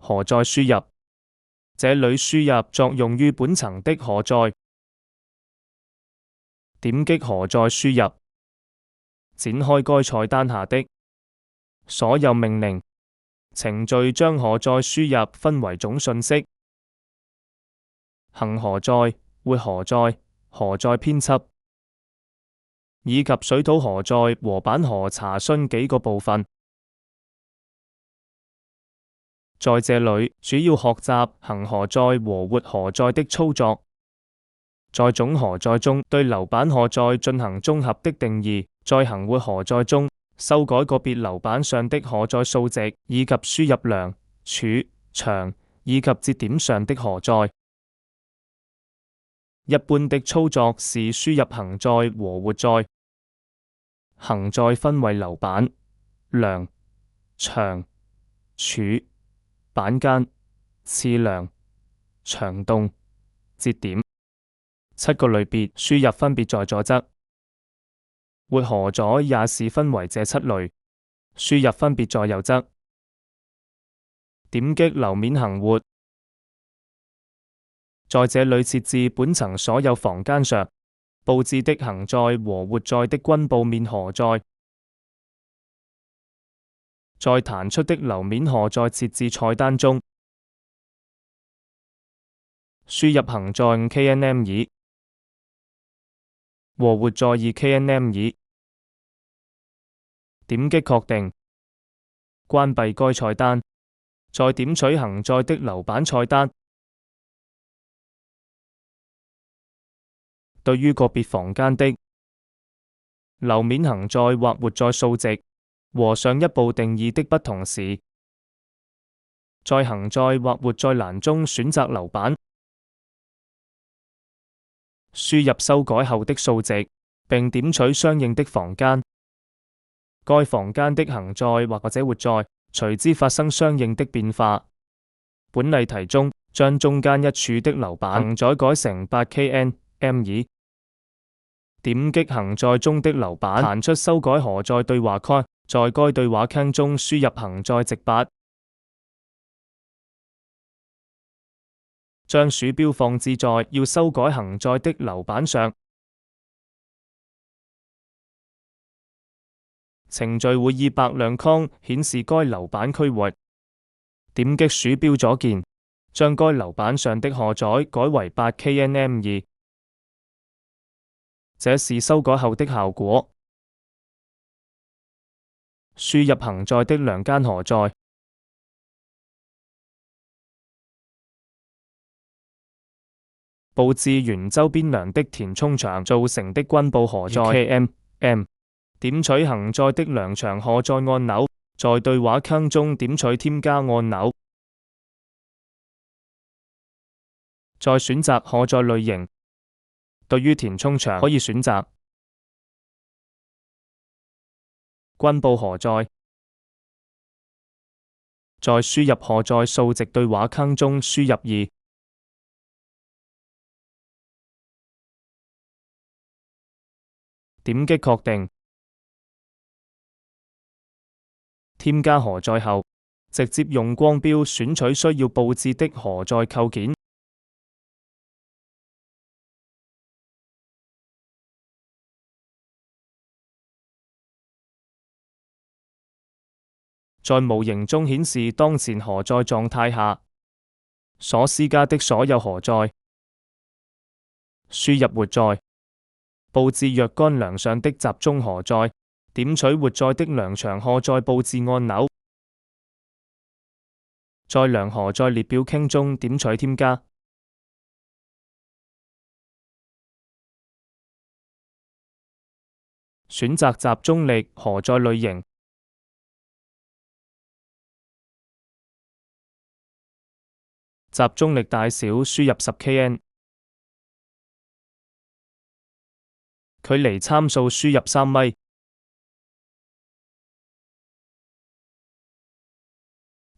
何在輸入？這裏輸入作用於本層的何在。點擊何在輸入，展開該菜單下的所有命令程序，將何在輸入分為總訊息、行何在、活何在、何在編輯，以及水土何在和版何查詢幾個部分。在這裏主要學習行何在和活何在的操作。在總何在中對流版何在進行綜合的定義，在行活何在中修改個別流版上的何在數值，以及輸入量、儲、長以及節點上的何在。一般的操作是輸入行在和活在。行在分為流版、量、長、儲、版間、次量、長動、節點7個類別，輸入分別在左側。活何在也是分為這7類，輸入分別在右側。點擊樓面行活，在這裏設置本層所有房間上佈置的行在和活在的均布面何在。在彈出的樓面何在設置菜單中，輸入行在5KNM2和活在2KNM2，點擊確定，關閉該菜單，再點取行在的流版菜單。對於個別房間的樓面行在或活在數值和上一步定義的不同時，在行在或活在欄中選擇流版，輸入修改後的數值，並點取相應的房間。該房間的行在或者活在隨之發生相應的變化。本例題中將中間一處的流版行在改成8KNM2。點擊行在中的流版，彈出修改何在對話框，在該對話框中輸入行在直8。將鼠標放置在要修改行在的流版上，程序會以白亮框顯示該流版區域。點擊鼠標左鍵，將該流版上的何在改為8KNM2。這是修改後的效果。輸入行在的兩間何在，佈置原周邊梁的填充牆造成的均布何在 KM。點取行在的梁長何在按鈕，在對話框中點取添加按鈕，再選擇何在類型。對於填充牆可以選擇均布何在，在輸入何在數值對話框中輸入2，點擊確定，添加何在後，直接用光標選取需要佈置的何在構件。在模型中顯示當前何在狀態下所施加的所有何在。輸入活在，佈置若干梁上的集中何在，點取活在的梁長何在佈置按鈕，在梁何在列表框中點取添加，選擇集中力何在類型。集中力大小輸入10KN， 距離參數輸入3米，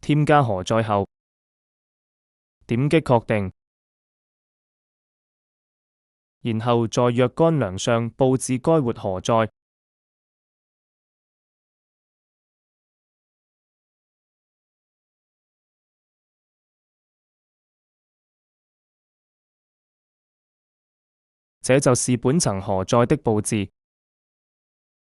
添加何在後，點擊確定，然後在若干梁上佈置該活何在。這就是本層荷載的佈置。